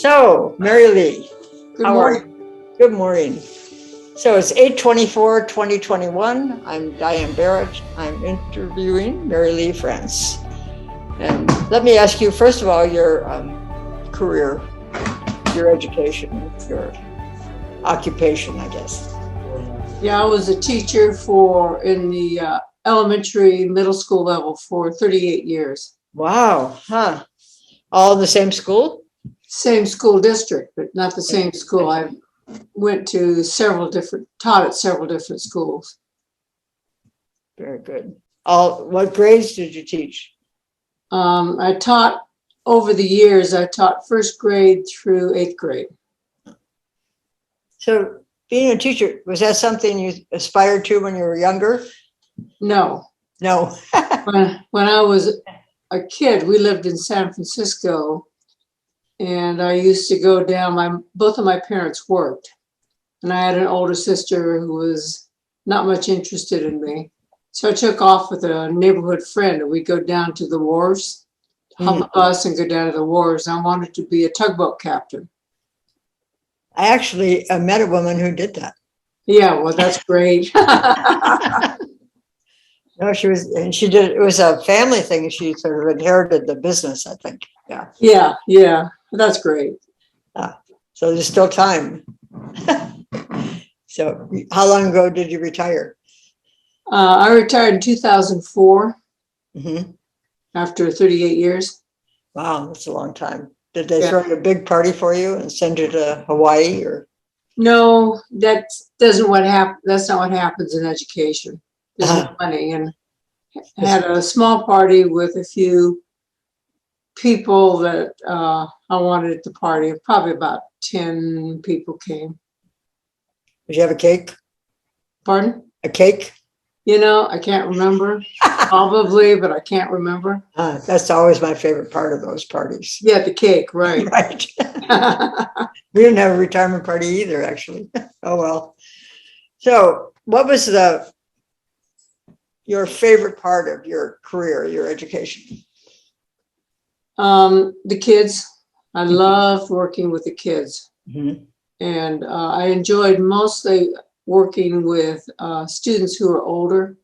So, Marilee, Good how are morning. you? Good morning. So it's 8/24/2021. I'm Diane Barrett. I'm interviewing Marilee France. And let me ask you, first of all, your career, your education, your occupation, I guess. Yeah, I was a teacher in the elementary, middle school level for 38 years. Wow, huh? All in the same school? Same school district, but not the same school. I went to taught at several different schools. Very good. What grades did you teach? I taught over the years, I taught first grade through eighth grade. So being a teacher, was that something you aspired to when you were younger? No. No. When I was a kid, we lived in San Francisco, and I used to go down. Both of my parents worked, and I had an older sister who was not much interested in me. So I took off with a neighborhood friend, and we'd go down to the wharves, hop a bus and go down to the wharves. I wanted to be a tugboat captain. I actually met a woman who did that. Yeah, well, that's great. No, she did, it was a family thing. She sort of inherited the business, I think. Yeah. Yeah, that's great. So there's still time. So how long ago did you retire? I retired in 2004 Mm-hmm. after 38 years. Wow, that's a long time. Did they throw a big party for you and send you to Hawaii or? No, that's not what happens in education. There's no money, and had a small party with a few people that I wanted at the party. Probably about 10 people came. Did you have a cake? Pardon? A cake? I can't remember. Probably, but I can't remember. That's always my favorite part of those parties. Yeah, the cake, right. Right. We didn't have a retirement party either, actually. Oh, well. So what was your favorite part of your career, your education? The kids. I loved working with the kids. Mm-hmm. And I enjoyed mostly working with students who are older.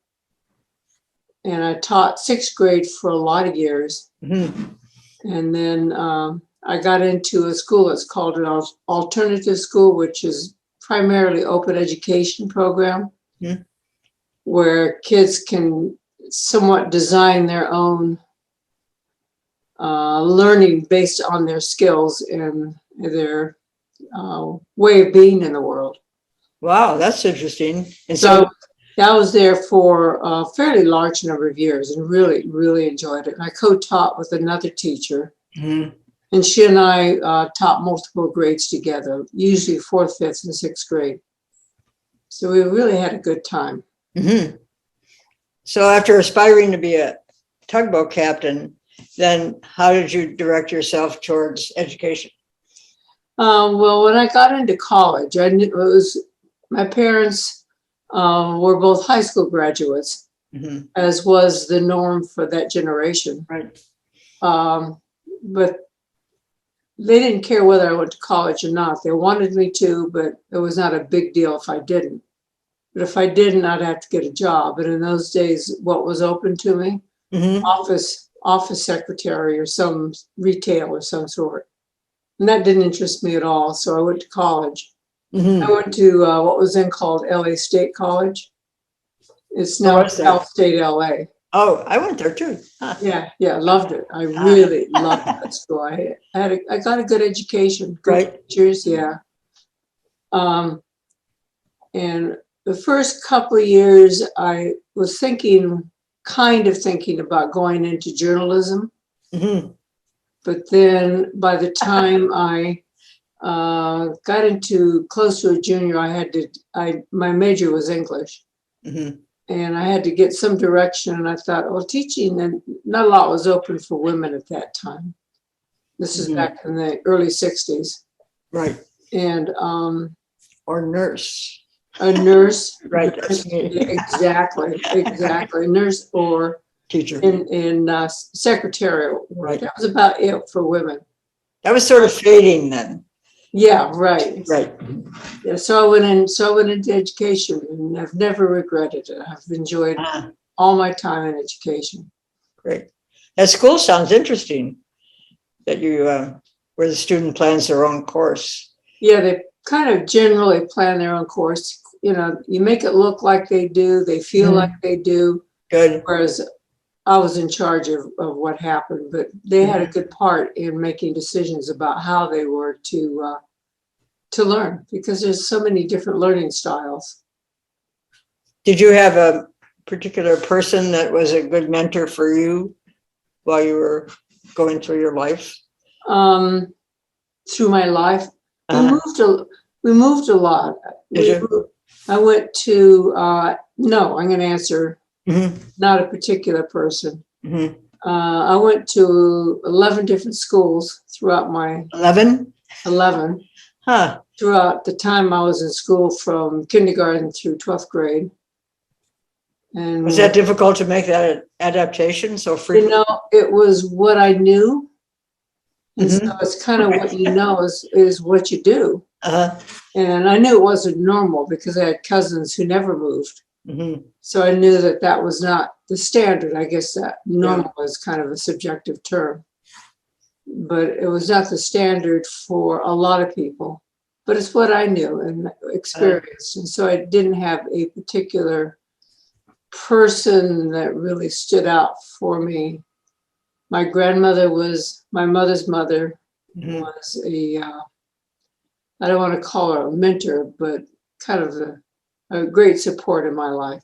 And I taught sixth grade for a lot of years. Mm-hmm. And then I got into a school that's called an alternative school, which is primarily open education program, mm-hmm. where kids can somewhat design their own learning based on their skills and their way of being in the world. Wow, that's interesting. And so I was there for a fairly large number of years and really, really enjoyed it. And I co-taught with another teacher. Mm-hmm. And she and I taught multiple grades together, usually fourth, fifth, and sixth grade. So we really had a good time. Mm-hmm. So after aspiring to be a tugboat captain, then how did you direct yourself towards education? Well, when I got into college, my parents were both high school graduates, mm-hmm. as was the norm for that generation. Right. But they didn't care whether I went to college or not. They wanted me to, but it was not a big deal if I didn't. But if I didn't, I'd have to get a job. And in those days, what was open to me? Mm-hmm. Office secretary or some retail of some sort. And that didn't interest me at all. So I went to college. Mm-hmm. I went to what was then called LA State College. It's now Cal State LA. Oh, I went there too. Huh. Yeah, loved it. I really loved that school. I got a good education, good teachers, yeah. And the first couple of years, I was thinking about going into journalism. Mm-hmm. But then by the time I got into close to a junior, my major was English. Mm-hmm. And I had to get some direction. And I thought, well, teaching, and not a lot was open for women at that time. This is mm-hmm. back in the early 60s. Right. And or nurse. A nurse. Right. That's me. Exactly. Nurse or teacher. In secretarial work. Right. That was about it for women. That was sort of fading then. Yeah, right. Right. Yeah, so I went into education, and I've never regretted it. I've enjoyed all my time in education. Great. That school sounds interesting, that you, where the student plans their own course. Yeah, they kind of generally plan their own course. You know, you make it look like they do, they feel like they do. Good. Whereas I was in charge of what happened, but they had a good part in making decisions about how they were to learn, because there's so many different learning styles. Did you have a particular person that was a good mentor for you while you were going through your life? Through my life, we moved a lot. I went to no, I'm going to answer not a particular person. I went to 11 different schools throughout my 11. Huh. Throughout the time I was in school, from kindergarten through 12th grade. And was that difficult to make that adaptation so frequently? You know, it was what I knew. And so it's kind of what you know is what you do. And I knew it wasn't normal because I had cousins who never moved. So I knew that that was not the standard. I guess that normal is kind of a subjective term. But it was not the standard for a lot of people. But it's what I knew and experienced. And so I didn't have a particular person that really stood out for me. My grandmother was my mother's mother, was I don't want to call her a mentor, but kind of a great support in my life.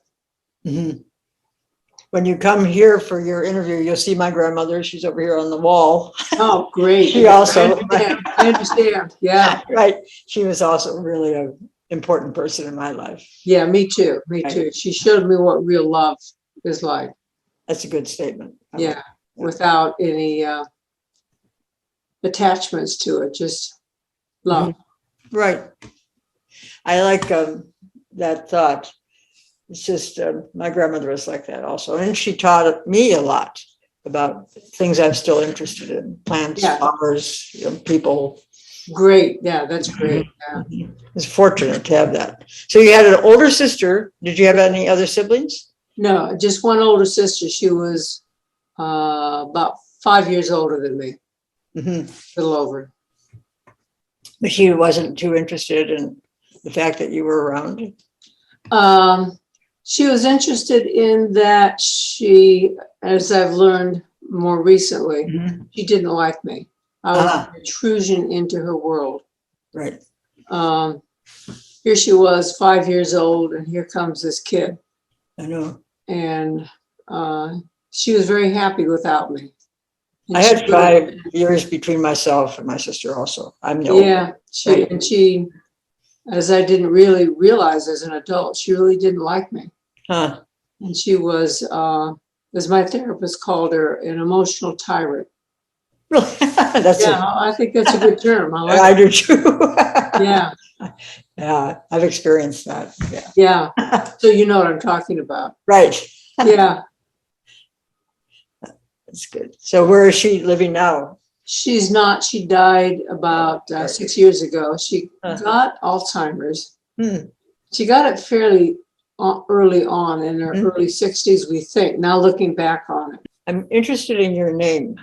When you come here for your interview, you'll see my grandmother. She's over here on the wall. Oh, great. She also. I understand. Yeah. Right. She was also really an important person in my life. Yeah, me too. Me too. She showed me what real love is like. That's a good statement. Yeah. Without any attachments to it, just love. Right. I like that thought. It's just my grandmother was like that also. And she taught me a lot about things I'm still interested in. Plants, flowers, people. Great. Yeah, that's great. Yeah. It's fortunate to have that. So you had an older sister. Did you have any other siblings? No, just one older sister. She was about 5 years older than me. A little over. But she wasn't too interested in the fact that you were around? She was interested in that she, as I've learned more recently, she didn't like me. I was an intrusion into her world. Right. Here she was, 5 years old, and here comes this kid. I know. And she was very happy without me. And I had 5 years between myself and my sister also. I'm the oldest. And she, as I didn't really realize as an adult, she really didn't like me. And she was, as my therapist called her, an emotional tyrant. Really? I think that's a good term. I do too. Yeah. Yeah, I've experienced that. Yeah. So you know what I'm talking about. Right. Yeah. That's good. So where is she living now? She's not. She died about 6 years ago. She got Alzheimer's. She got it fairly early on, in her early 60s, we think, now looking back on it. I'm interested in your name,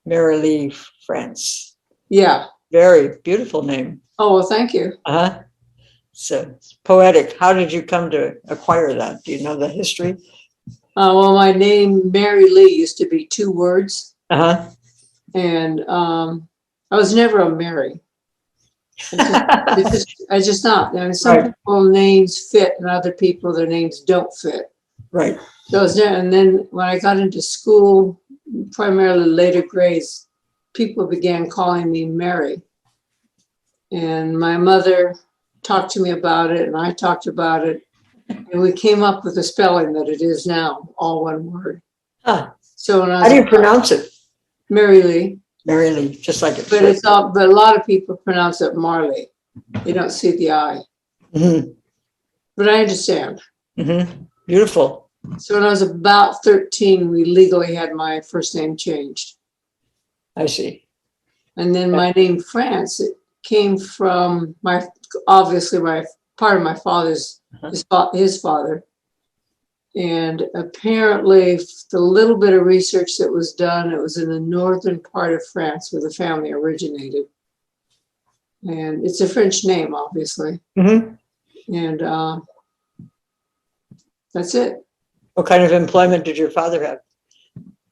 Marilee France. Yeah. Very beautiful name. Oh, well, thank you. So it's poetic. How did you come to acquire that? Do you know the history? Well, my name, Marilee, used to be 2 words. And I was never a Mary. I just not. I mean, some people names fit and other people their names don't fit. Right. So and then when I got into school, primarily later grades, people began calling me Mary. And my mother talked to me about it and I talked about it. And we came up with the spelling that it is now, all one word. So when I was, how do you pronounce it? Marilee. Marilee, just like it. But but a lot of people pronounce it Marley. They don't see the I. But I understand. Beautiful. So when I was about 13, we legally had my first name changed. I see. And then my name France, it came from obviously my part of my father's, his father. And apparently the little bit of research that was done, it was in the northern part of France where the family originated. And it's a French name, obviously. And that's it. What kind of employment did your father have?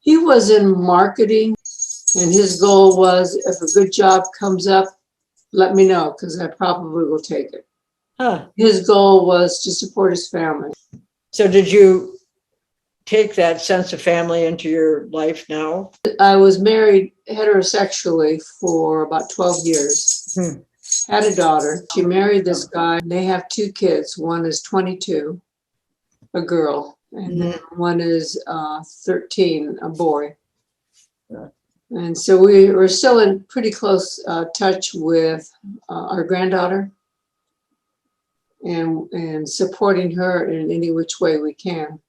He was in marketing, and his goal was, if a good job comes up, let me know, because I probably will take it. His goal was to support his family. So did you take that sense of family into your life now? I was married heterosexually for about 12 years. Had a daughter. She married this guy. They have 2 kids. One is 22, a girl, and then one is 13, a boy. And so we were still in pretty close touch with our granddaughter and supporting her in any which way we can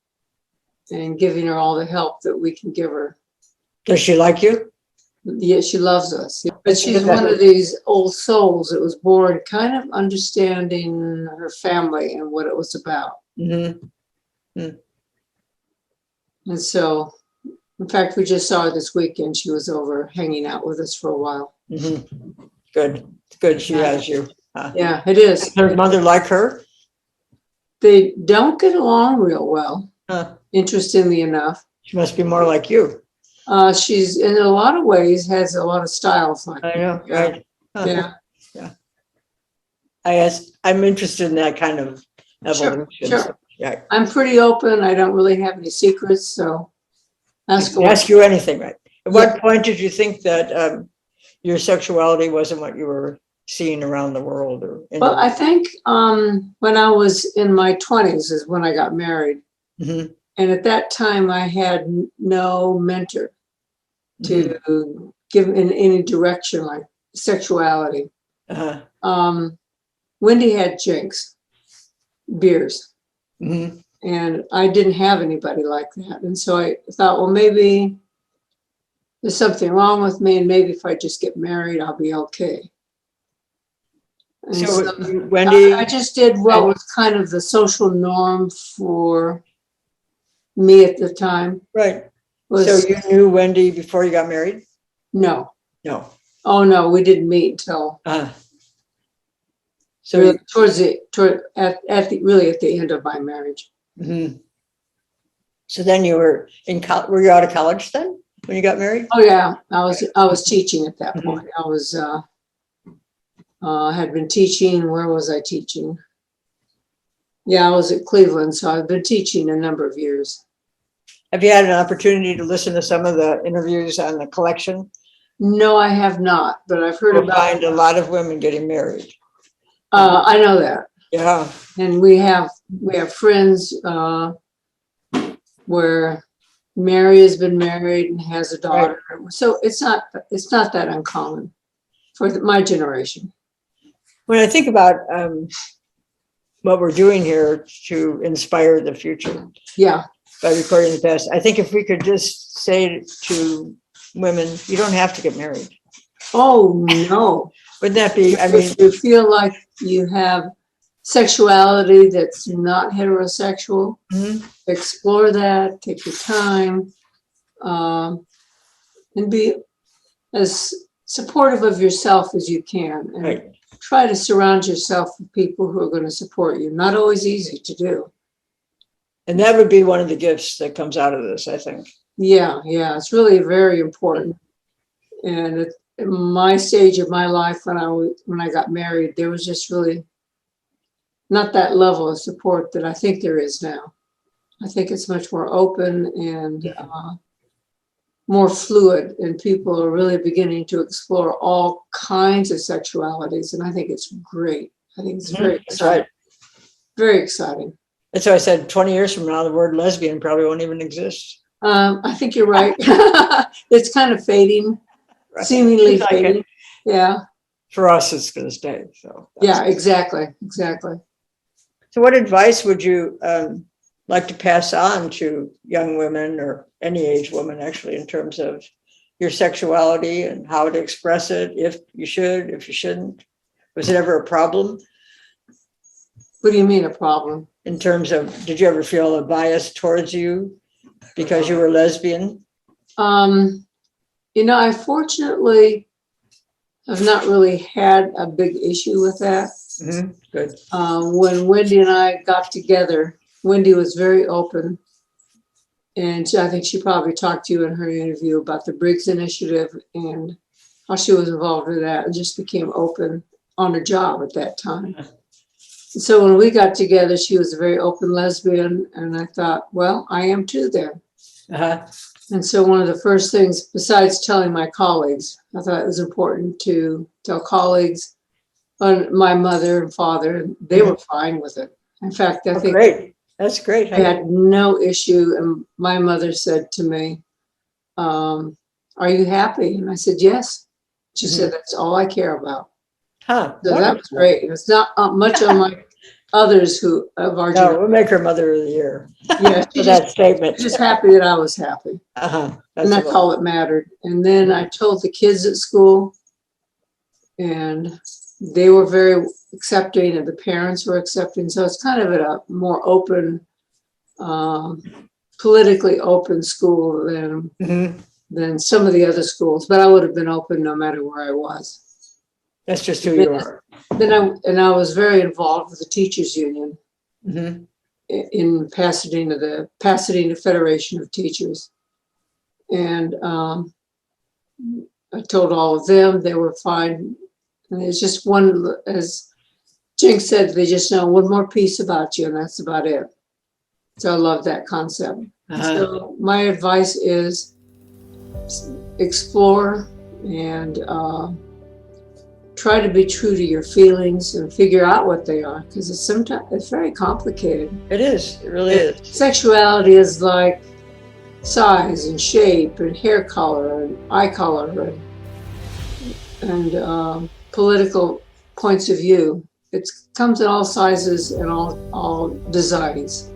and giving her all the help that we can give her. Does she like you? Yeah, she loves us. But she's one of these old souls that was born kind of understanding her family and what it was about. And so, in fact, we just saw her this weekend. She was over hanging out with us for a while. Good. It's good she has you. Yeah, it is. Does her mother like her? They don't get along real well, interestingly enough. She must be more like you. She's, in a lot of ways, has a lot of styles like I know, right? Yeah. I'm interested in that kind of evolution. Sure. Yeah. I'm pretty open. I don't really have any secrets, so ask you anything, right? At what point did you think that your sexuality wasn't what you were seeing around the world? Well, I think when I was in my 20s is when I got married. And at that time, I had no mentor to give in any direction like sexuality. Wendy had Jinx, beers. And I didn't have anybody like that. And so I thought, well, maybe there's something wrong with me, and maybe if I just get married, I'll be okay. And so Wendy, I just did what was kind of the social norm for me at the time. Right. So you knew Wendy before you got married? No. No. Oh no, we didn't meet until so really at the end of my marriage. So then you were in college. Were you out of college then when you got married? Oh yeah, I was teaching at that point. I was had been teaching. Where was I teaching? Yeah, I was at Cleveland, so I've been teaching a number of years. Have you had an opportunity to listen to some of the interviews on the collection? No, I have not, but I've heard about. Find a lot of women getting married. I know that. Yeah. And we have friends where Mary has been married and has a daughter. Right. So it's not that uncommon for my generation. When I think about what we're doing here to inspire the future. Yeah. By recording the past, I think if we could just say to women, you don't have to get married. Oh no. Wouldn't that be, I mean, if you feel like you have sexuality that's not heterosexual, explore that, take your time, and be as supportive of yourself as you can. And try to surround yourself with people who are going to support you. Not always easy to do. And that would be one of the gifts that comes out of this, I think. Yeah, it's really very important. And at my stage of my life, when I got married, there was just really not that level of support that I think there is now. I think it's much more open and more fluid, and people are really beginning to explore all kinds of sexualities, and I think it's great. I think it's very exciting. Very exciting. That's why I said 20 years from now, the word lesbian probably won't even exist. I think you're right. It's kind of fading, seemingly fading. Yeah. For us, it's going to stay. So. Yeah, exactly. So what advice would you like to pass on to young women or any age woman, actually, in terms of your sexuality and how to express it, if you should, if you shouldn't? Was it ever a problem? What do you mean a problem? In terms of, did you ever feel a bias towards you because you were lesbian? I fortunately have not really had a big issue with that. Mm-hmm. Good. When Wendy and I got together, Wendy was very open. And I think she probably talked to you in her interview about the Briggs Initiative and how she was involved with that and just became open on her job at that time. And so when we got together, she was a very open lesbian. And I thought, well, I am too then. Uh-huh. And so one of the first things, besides telling my colleagues, I thought it was important to tell colleagues, my mother and father, and they were fine with it. In fact, I think great. That's great. I had no issue. And my mother said to me, are you happy? And I said, yes. She said, that's all I care about. Huh. So that was great. It's not much unlike others who of our generation. We'll make her Mother of the Year. Yeah, for that statement. Just happy that I was happy. And that's all that mattered. And then I told the kids at school, and they were very accepting, and the parents were accepting. So it's kind of at a more open, politically open school than some of the other schools. But I would have been open no matter where I was. That's just who you are. Then I was very involved with the teachers union in Pasadena, the Pasadena Federation of Teachers. And I told all of them, they were fine. And it's just one, as Jinx said, they just know one more piece about you, and that's about it. So I love that concept. So my advice is explore and try to be true to your feelings and figure out what they are, because it's very complicated. It is. It really is. Sexuality is like size and shape and hair color and eye color and political points of view. It comes in all sizes and all designs.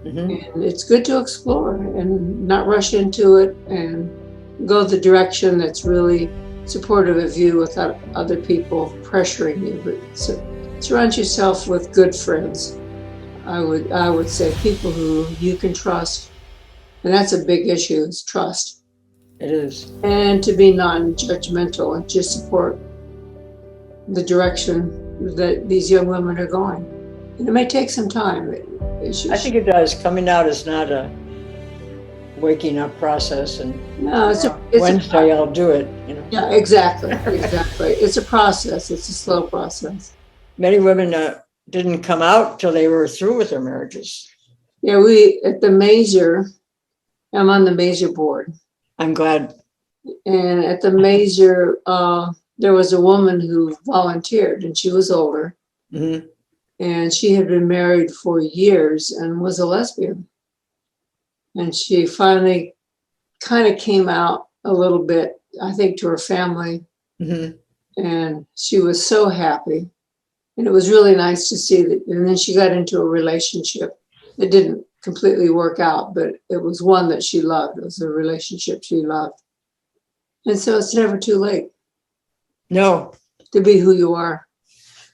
And it's good to explore and not rush into it and go the direction that's really supportive of you without other people pressuring you. But surround yourself with good friends. I would say people who you can trust. And that's a big issue, is trust. It is. And to be non-judgmental and just support the direction that these young women are going. And it may take some time. I think it does. Coming out is not a waking up process and no, it's Wednesday I'll do it. Yeah, exactly. It's a process. It's a slow process. Many women didn't come out till they were through with their marriages. Yeah, we at the Mazer, I'm on the Mazer board. I'm glad. And at the Mazer, there was a woman who volunteered, and she was older. And she had been married for years and was a lesbian. And she finally kind of came out a little bit, I think, to her family. And she was so happy. And it was really nice to see that. And then she got into a relationship. It didn't completely work out, but it was one that she loved. It was a relationship she loved. And so it's never too late. No. To be who you are.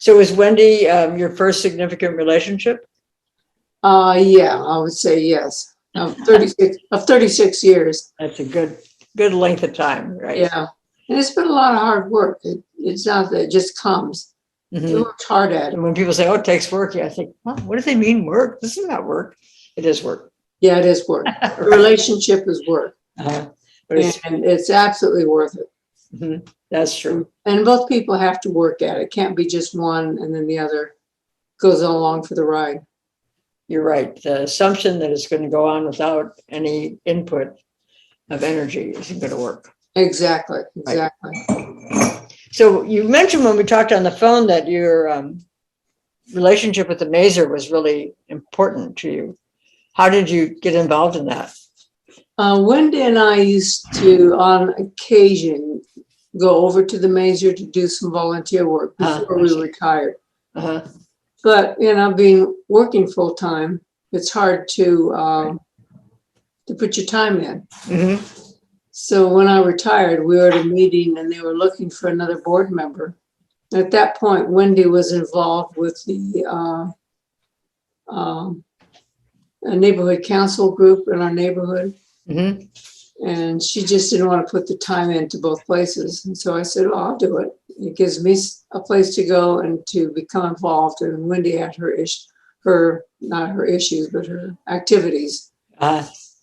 So was Wendy your first significant relationship? Yeah, I would say yes. Of 36 years. That's a good length of time, right? Yeah. And it's been a lot of hard work. It's not that it just comes. You worked hard at it. And when people say, oh, it takes work, I think, well, what do they mean work? This is not work. It is work. Yeah, it is work. Right. The relationship is work. But and it's absolutely worth it. That's true. And both people have to work at it. It can't be just one and then the other goes along for the ride. You're right. The assumption that it's going to go on without any input of energy isn't going to work. Exactly. Right. So you mentioned when we talked on the phone that your relationship with the Mazer was really important to you. How did you get involved in that? Wendy and I used to, on occasion, go over to the Mazer to do some volunteer work before we retired. But, being working full time, it's hard to put your time in. So when I retired, we were at a meeting and they were looking for another board member. At that point, Wendy was involved with the a neighborhood council group in our neighborhood. Mm-hmm. And she just didn't want to put the time into both places. And so I said, well, I'll do it. It gives me a place to go and to become involved. And Wendy had not her issues, but her activities.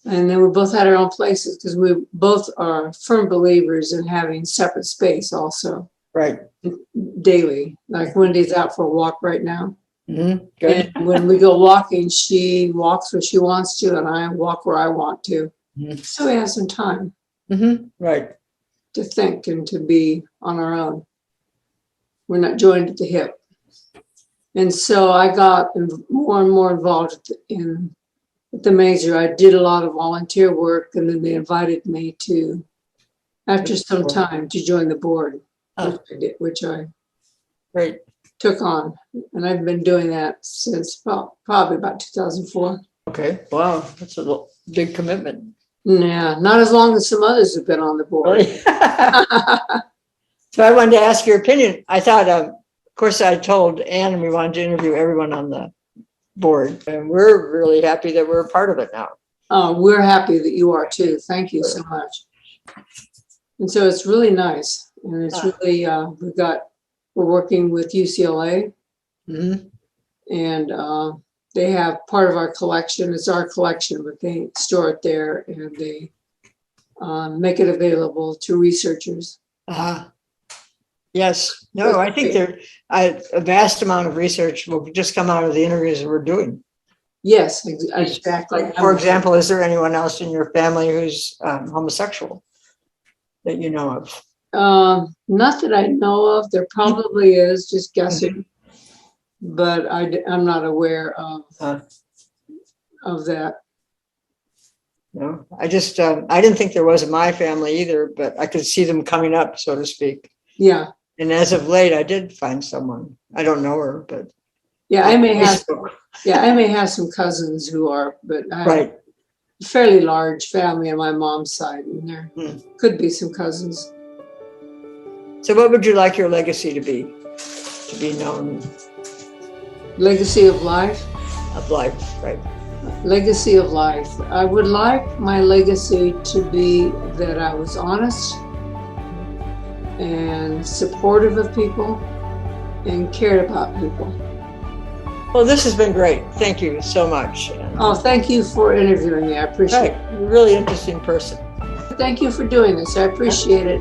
And then we both had our own places because we both are firm believers in having separate space also. Right. Daily. Like Wendy's out for a walk right now. Mm-hmm. Good. And when we go walking, she walks where she wants to, and I walk where I want to. Mm-hmm. So we have some time. Mm-hmm. Right. To think and to be on our own. We're not joined at the hip. And so I got more and more involved at the major. I did a lot of volunteer work, and then they invited me to, after some time, to join the board, which I Great. took on. And I've been doing that since probably about 2004. Okay. Wow. That's a big commitment. Yeah, not as long as some others have been on the board. Really? So I wanted to ask your opinion. I thought, of course, I told Ann we wanted to interview everyone on the board, and we're really happy that we're a part of it now. We're happy that you are too. Thank you so much. And so it's really nice, and it's really we're working with UCLA, Mm-hmm. and they have part of our collection. It's our collection, but they store it there and they make it available to researchers. Yes. No, I think a vast amount of research will just come out of the interviews that we're doing. Yes, exactly. Like, for example, is there anyone else in your family who's homosexual that you know of? Not that I know of. There probably is, just guessing. But I'm not aware of that. No, I just, I didn't think there was in my family either, but I could see them coming up, so to speak. Yeah. And as of late, I did find someone. I don't know her, but. Yeah, I may have some cousins who are, but I have right. a fairly large family on my mom's side, and there could be some cousins. So what would you like your legacy to be known? Legacy of life? Of life, right. Legacy of life. I would like my legacy to be that I was honest and supportive of people and cared about people. Well, this has been great. Thank you so much. Oh, thank you for interviewing me. I appreciate it. You're a really interesting person. Thank you for doing this. I appreciate it.